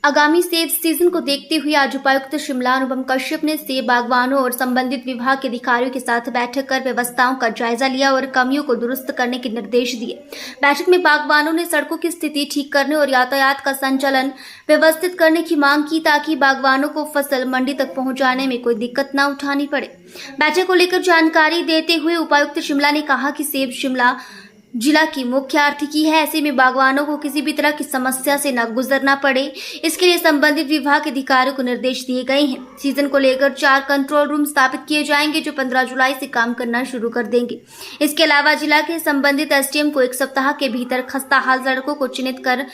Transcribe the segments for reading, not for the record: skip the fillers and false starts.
आगामी सेब सीजन को देखते हुए आज उपायुक्त शिमला अनुपम कश्यप ने सेब बागवानों और संबंधित विभाग के अधिकारियों के साथ बैठक कर व्यवस्थाओं का जायजा लिया और कमियों को दुरुस्त करने के निर्देश दिए। बैठक में बागवानों ने सड़कों की स्थिति ठीक करने और यातायात का संचालन व्यवस्थित करने की मांग की ताकि बागवानों को फसल मंडी तक पहुंचाने में कोई दिक्कत न उठानी पड़े। बैठक को लेकर जानकारी देते हुए उपायुक्त शिमला ने कहा कि सेब शिमला जिला की मुख्य आर्थिकी है, ऐसे में बागवानों को किसी भी तरह की समस्या से न गुजरना पड़े, इसके लिए संबंधित विभाग के अधिकारियों को निर्देश दिए गए हैं। सीजन को लेकर 4 कंट्रोल रूम स्थापित किए जाएंगे जो 15 जुलाई से काम करना शुरू कर देंगे। इसके अलावा जिला के संबंधित एसडीएम को 1 सप्ताह के भीतर खस्ताहाल सड़कों को चिन्हित कर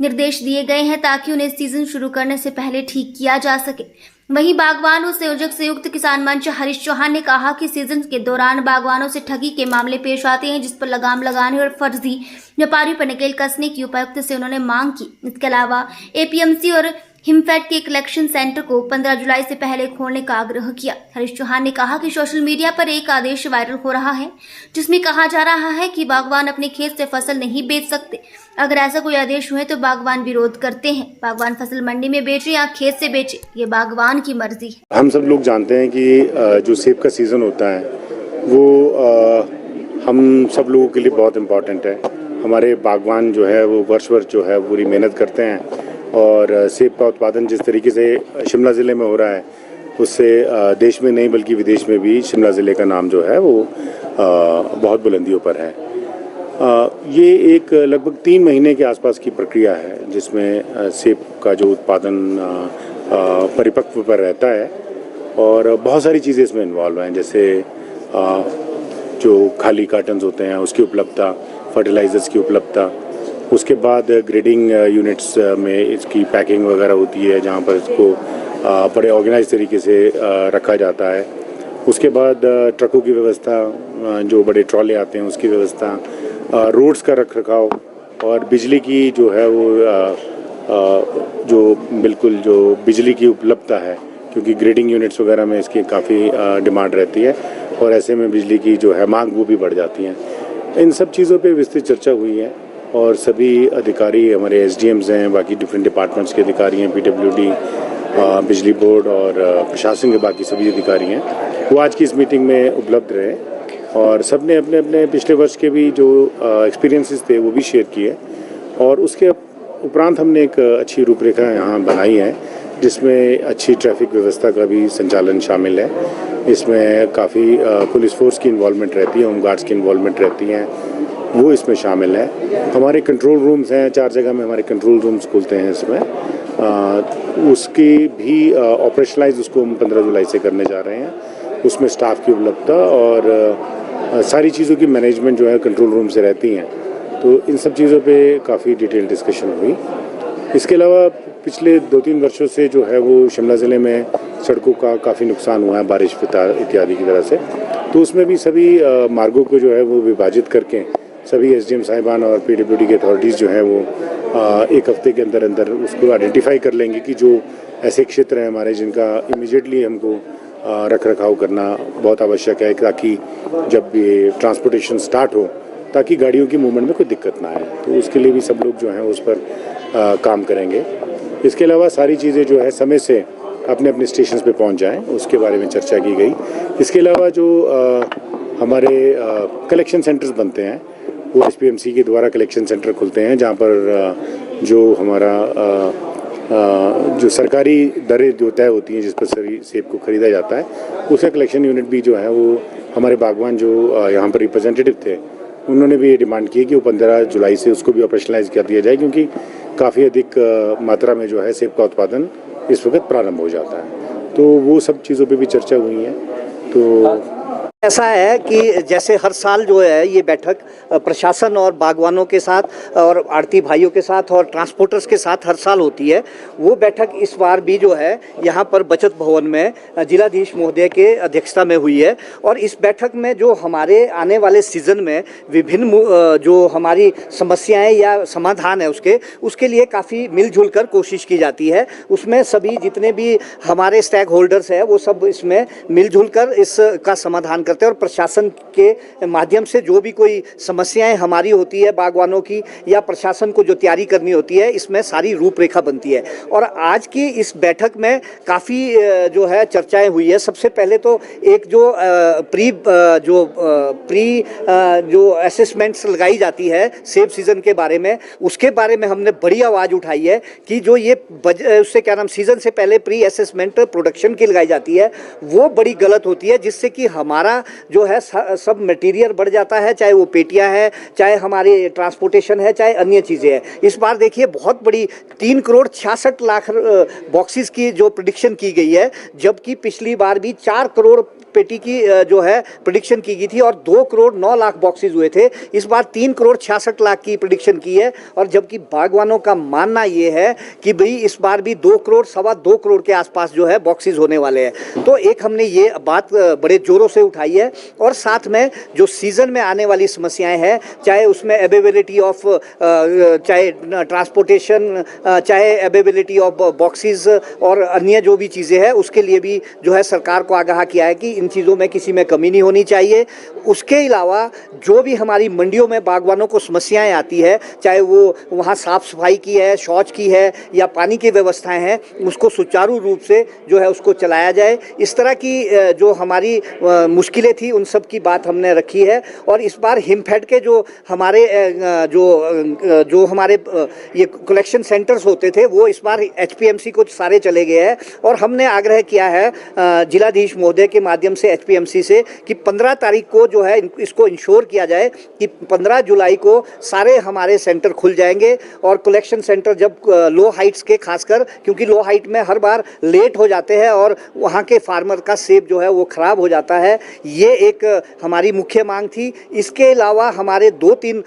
निर्देश दिए गए हैं ताकि उन्हें सीजन शुरू करने से पहले ठीक किया जा सके। वहीं बागवान और संयोजक संयुक्त किसान मंच हरीश चौहान ने कहा कि सीजन के दौरान बागवानों से ठगी के मामले पेश आते हैं, जिस पर लगाम लगाने और फर्जी व्यापारियों पर नकेल कसने की उपायुक्त से उन्होंने मांग की। इसके अलावा एपीएमसी और हिमफेड के कलेक्शन सेंटर को 15 जुलाई से पहले खोलने का आग्रह किया। हरीश चौहान ने कहा कि सोशल मीडिया पर एक आदेश वायरल हो रहा है जिसमें कहा जा रहा है कि बागवान अपने खेत से फसल नहीं बेच सकते। अगर ऐसा कोई आदेश हुए तो बागवान विरोध करते हैं। बागवान फसल मंडी में बेचे या खेत से बेचे, ये बागवान की मर्जी है। हम सब लोग जानते हैं कि जो सेब का सीज़न होता है वो हम सब लोगों के लिए बहुत इम्पोर्टेंट है। हमारे बागवान जो है वो वर्ष जो है पूरी मेहनत करते हैं और सेब का उत्पादन जिस तरीके से शिमला ज़िले में हो रहा है उससे देश में नहीं बल्कि विदेश में भी शिमला ज़िले का नाम जो है वो बहुत बुलंदियों पर है। ये एक लगभग 3 महीने के आसपास की प्रक्रिया है जिसमें सेब का जो उत्पादन परिपक्व पर रहता है और बहुत सारी चीज़ें इसमें इन्वॉल्व हैं, जैसे जो खाली कार्टन्स होते हैं उसकी उपलब्धता, फर्टिलाइजर्स की उपलब्धता, उसके बाद ग्रेडिंग यूनिट्स में इसकी पैकिंग वगैरह होती है जहाँ पर इसको बड़े ऑर्गेनाइज तरीके से रखा जाता है। उसके बाद ट्रकों की व्यवस्था, जो बड़े ट्रॉले आते हैं उसकी व्यवस्था, रोड्स का रखरखाव और बिजली की जो है वो जो बिल्कुल जो बिजली की उपलब्धता है, क्योंकि ग्रेडिंग यूनिट्स वगैरह में इसकी काफ़ी डिमांड रहती है और ऐसे में बिजली की जो है मांग वो भी बढ़ जाती है। इन सब चीज़ों पे विस्तृत चर्चा हुई है और सभी अधिकारी हमारे एसडीएम्स हैं, बाकी डिफरेंट डिपार्टमेंट्स के अधिकारी हैं, पीडब्ल्यूडी, बिजली बोर्ड और प्रशासन के बाकी सभी अधिकारी हैं, वो आज की इस मीटिंग में उपलब्ध रहे और सब ने अपने अपने पिछले वर्ष के भी जो एक्सपीरियंसेस थे वो भी शेयर किए और उसके उपरांत हमने एक अच्छी रूपरेखा यहाँ बनाई है जिसमें अच्छी ट्रैफिक व्यवस्था का भी संचालन शामिल है। इसमें काफ़ी पुलिस फोर्स की इन्वॉल्वमेंट रहती है, होम गार्ड्स की इन्वॉल्वमेंट रहती हैं, वो इसमें शामिल है। हमारे कंट्रोल रूम्स हैं, 4 जगह में हमारे कंट्रोल रूम्स खुलते हैं इसमें। उसकी भी ऑपरेशनलाइज उसको हम 15 जुलाई से करने जा रहे हैं। उसमें स्टाफ की उपलब्धता और सारी चीज़ों की मैनेजमेंट जो है कंट्रोल रूम से रहती हैं, तो इन सब चीज़ों पे काफ़ी डिटेल डिस्कशन हुई। इसके अलावा पिछले 2-3 वर्षों से जो है वो शिमला ज़िले में सड़कों का काफ़ी नुकसान हुआ है बारिश इत्यादि की तरह से, तो उसमें भी सभी मार्गों को जो है वो विभाजित करके सभी एसडीएम साहिबान और पीडब्ल्यूडी के अथॉरिटीज़ जो हैं वो 1 हफ्ते के अंदर अंदर उसको आइडेंटिफाई कर लेंगे कि जो ऐसे क्षेत्र हैं हमारे जिनका इमीडिएटली हमको रख रखाव करना बहुत आवश्यक है ताकि जब ये ट्रांसपोर्टेशन स्टार्ट हो ताकि गाड़ियों की मूवमेंट में कोई दिक्कत ना आए, तो उसके लिए भी सब लोग जो हैं उस पर काम करेंगे। इसके अलावा सारी चीज़ें जो है समय से अपने अपने स्टेशंस पे पहुंच जाएं, उसके बारे में चर्चा की गई। इसके अलावा जो हमारे कलेक्शन सेंटर्स बनते हैं वो एसपीएमसी के द्वारा कलेक्शन सेंटर खुलते हैं जहाँ पर जो हमारा जो सरकारी दरें जो तय होती हैं जिस पर सभी सेब को खरीदा जाता है उसका कलेक्शन यूनिट भी जो है वो हमारे बागवान जो यहाँ पर रिप्रेजेंटेटिव थे उन्होंने भी ये डिमांड की है कि वो 15 जुलाई से उसको भी ऑपरेशनलाइज कर दिया जाए, क्योंकि काफ़ी अधिक मात्रा में जो है सेब का उत्पादन इस वक्त प्रारंभ हो जाता है। तो वो सब चीज़ों पे भी चर्चा हुई है। तो ऐसा है कि जैसे हर साल जो है ये बैठक प्रशासन और बागवानों के साथ और आड़ती भाइयों के साथ और ट्रांसपोर्टर्स के साथ हर साल होती है, वो बैठक इस बार भी जो है यहाँ पर बचत भवन में जिलाधीश महोदय के अध्यक्षता में हुई है और इस बैठक में जो हमारे आने वाले सीजन में विभिन्न जो हमारी समस्याएं या समाधान है उसके लिए काफ़ी मिलजुल कर कोशिश की जाती है। उसमें सभी जितने भी हमारे स्टेक होल्डर्स हैं वो सब इसमें मिलजुल कर इसका समाधान करते हैं और प्रशासन के माध्यम से जो भी कोई समस्याएं हमारी होती है बागवानों की या प्रशासन को जो तैयारी करनी होती है, इसमें सारी रूपरेखा बनती है। और आज की इस बैठक में काफ़ी जो है चर्चाएं हुई है। सबसे पहले तो एक जो प्री जो असेसमेंट्स लगाई जाती है सेब सीज़न के बारे में, उसके बारे में हमने बड़ी आवाज़ उठाई है कि जो ये उससे क्या नाम सीज़न से पहले प्री असेसमेंट प्रोडक्शन की लगाई जाती है, वो बड़ी गलत होती है, जिससे कि हमारा जो है सब मटेरियल बढ़ जाता है, चाहे वो पेटियां है, चाहे हमारे ट्रांसपोर्टेशन है, चाहे अन्य चीज़ें हैं। इस बार देखिए बहुत बड़ी 3,66,00,000 बॉक्सेस की जो प्रेडिक्शन की गई है, जबकि पिछली बार भी 4 करोड़ पेटी की जो है प्रेडिक्शन की गई थी और 2,09,00,000 बॉक्सेस हुए थे। इस बार 3,66,00,000 की प्रेडिक्शन की है और जबकि बागवानों का मानना ये है कि भाई इस बार भी 2 करोड़ सवा 2 करोड़ के आसपास जो है बॉक्सेस होने वाले हैं। तो एक हमने ये बात बड़े जोरों से उठाई है और साथ में जो सीज़न में आने वाली समस्याएं हैं, चाहे उसमें अवेलेबिलिटी ऑफ चाहे ट्रांसपोर्टेशन, चाहे अवेलेबिलिटी ऑफ बॉक्सेस और अन्य जो भी चीज़ें हैं, उसके लिए भी जो है सरकार को आगाह किया है कि इन चीज़ों में किसी में कमी नहीं होनी चाहिए। उसके अलावा जो भी हमारी मंडियों में बागवानों को समस्याएं आती है, चाहे वो वहाँ साफ़ सफाई की है, शौच की है या पानी की व्यवस्थाएं हैं, उसको सुचारू रूप से जो है उसको चलाया जाए। इस तरह की जो हमारी मुश्किलें थी उन सब की बात हमने रखी है। और इस बार हिमफेड के जो हमारे हमारे ये कलेक्शन सेंटर्स होते थे, वो इस बार HPMC को सारे चले गए हैं और हमने आग्रह किया है जिलाधीश महोदय के माध्यम से HPMC से कि 15 तारीख को जो है इसको इंश्योर किया जाए कि 15 जुलाई को सारे हमारे सेंटर खुल जाएंगे। और कलेक्शन सेंटर जब लो हाइट्स के खासकर, क्योंकि लो हाइट में हर बार लेट हो जाते हैं और वहाँ के फार्मर का सेब जो है वो ख़राब हो जाता है, ये एक हमारी मुख्य मांग थी। इसके अलावा हमारे 2-3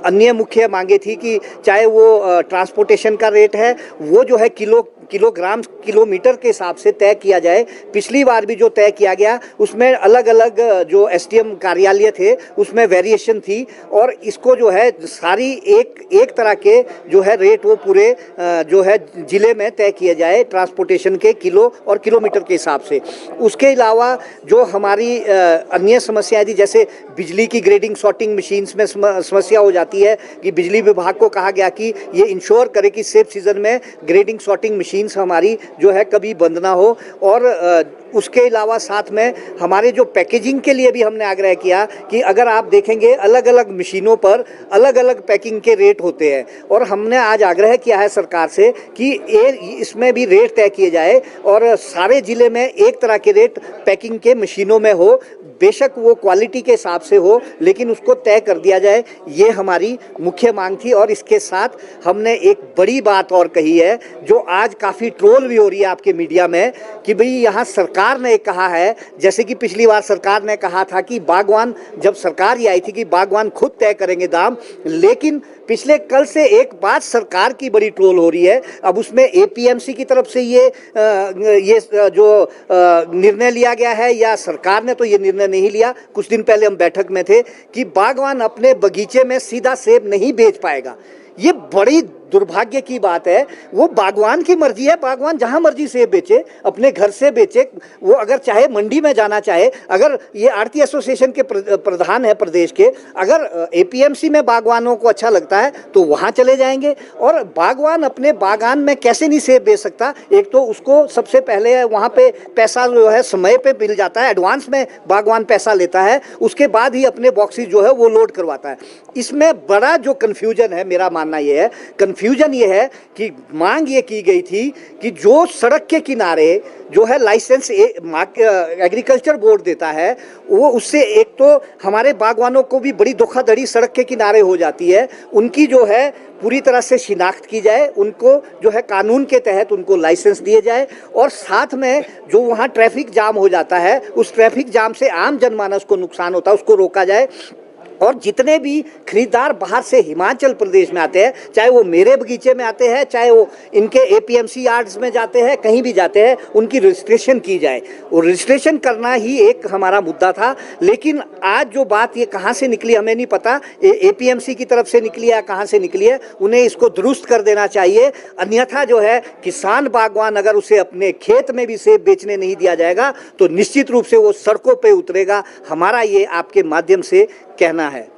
अन्य मुख्य मांगे थी कि चाहे वो ट्रांसपोर्टेशन का रेट है, वो जो है किलोग्राम किलोमीटर के हिसाब से तय किया जाए। पिछली बार भी जो तय किया गया उसमें अलग अलग जो SDM कार्यालय थे उसमें वेरिएशन थी और इसको जो है सारी एक तरह के जो है रेट वो पूरे जो है ज़िले में तय किए जाए ट्रांसपोर्टेशन के किलो और किलोमीटर के हिसाब से। उसके अलावा जो हमारी अन्य समस्याएं थी, जैसे बिजली की ग्रेडिंग सॉर्टिंग मशीन्स में समस्या हो जाती है कि बिजली विभाग को कहा गया कि ये इंश्योर करे कि सेब सीज़न में ग्रेडिंग सॉर्टिंग मशीन्स हमारी जो है कभी बंद ना हो। और उसके अलावा साथ में हमारे जो पैकेजिंग के लिए भी हमने आग्रह किया कि अगर आप देखेंगे अलग अलग मशीनों पर अलग अलग पैकिंग के रेट होते हैं और हमने आज आग्रह किया है सरकार से कि इसमें भी रेट तय किए जाए और सारे ज़िले में एक तरह के रेट पैकिंग के मशीनों में हो, बेशक वो क्वालिटी के हिसाब से हो, लेकिन उसको तय कर दिया जाए। ये हमारी मुख्य मांग थी। और इसके साथ हमने एक बड़ी बात और कही है जो आज काफ़ी ट्रोल भी हो रही है आपके मीडिया में कि भाई यहाँ सरकार ने कहा है, जैसे कि पिछली बार सरकार ने कहा था कि बागवान, जब सरकार ये आई थी कि बागवान खुद तय करेंगे दाम, लेकिन पिछले कल से एक बात सरकार की बड़ी ट्रोल हो रही है। अब उसमें APMC की तरफ से ये जो निर्णय लिया गया है या सरकार ने तो ये निर्णय नहीं लिया, कुछ दिन पहले हम बैठक में थे कि बागवान अपने बगीचे में सीधा सेब नहीं बेच पाएगा। ये बड़ी दुर्भाग्य की बात है। वो बागवान की मर्जी है, बागवान जहाँ मर्जी सेब बेचे, अपने घर से बेचे, वो अगर चाहे मंडी में जाना चाहे, अगर ये आढ़ती एसोसिएशन के प्रधान है प्रदेश के, अगर APMC में बागवानों को अच्छा लगता है तो वहाँ चले जाएंगे। और बागवान अपने बागान में कैसे नहीं सेब बेच सकता? एक तो उसको सबसे पहले वहाँ पे पैसा जो है समय पे मिल जाता है, एडवांस में बागवान पैसा लेता है, उसके बाद ही अपने बॉक्सेस जो है वो लोड करवाता है। इसमें बड़ा जो कन्फ्यूजन है, मेरा मानना ये है, कन्फ्यूजन ये है कि मांग ये की गई थी कि जो सड़क के किनारे जो है लाइसेंस एग्रीकल्चर बोर्ड देता है, वो उससे एक तो हमारे बागवानों को भी बड़ी धोखाधड़ी सड़क के किनारे हो जाती है, उनकी जो है पूरी तरह से शिनाख्त की जाए, उनको जो है कानून के तहत उनको लाइसेंस दिए जाए और साथ में जो वहाँ ट्रैफिक जाम हो जाता है, उस ट्रैफिक जाम से आम जनमानस को नुकसान होता है उसको रोका जाए। और जितने भी खरीदार बाहर से हिमाचल प्रदेश में आते हैं, चाहे वो मेरे बगीचे में आते हैं, चाहे वो इनके एपीएमसी यार्ड्स में जाते हैं, कहीं भी जाते हैं, उनकी रजिस्ट्रेशन की जाए। और रजिस्ट्रेशन करना ही एक हमारा मुद्दा था। लेकिन आज जो बात ये कहाँ से निकली हमें नहीं पता, एपीएमसी की तरफ से निकली है, कहाँ से निकली है, उन्हें इसको दुरुस्त कर देना चाहिए। अन्यथा जो है किसान बागवान अगर उसे अपने खेत में भी सेब बेचने नहीं दिया जाएगा तो निश्चित रूप से वो सड़कों पे उतरेगा। हमारा ये आपके माध्यम से कहना है।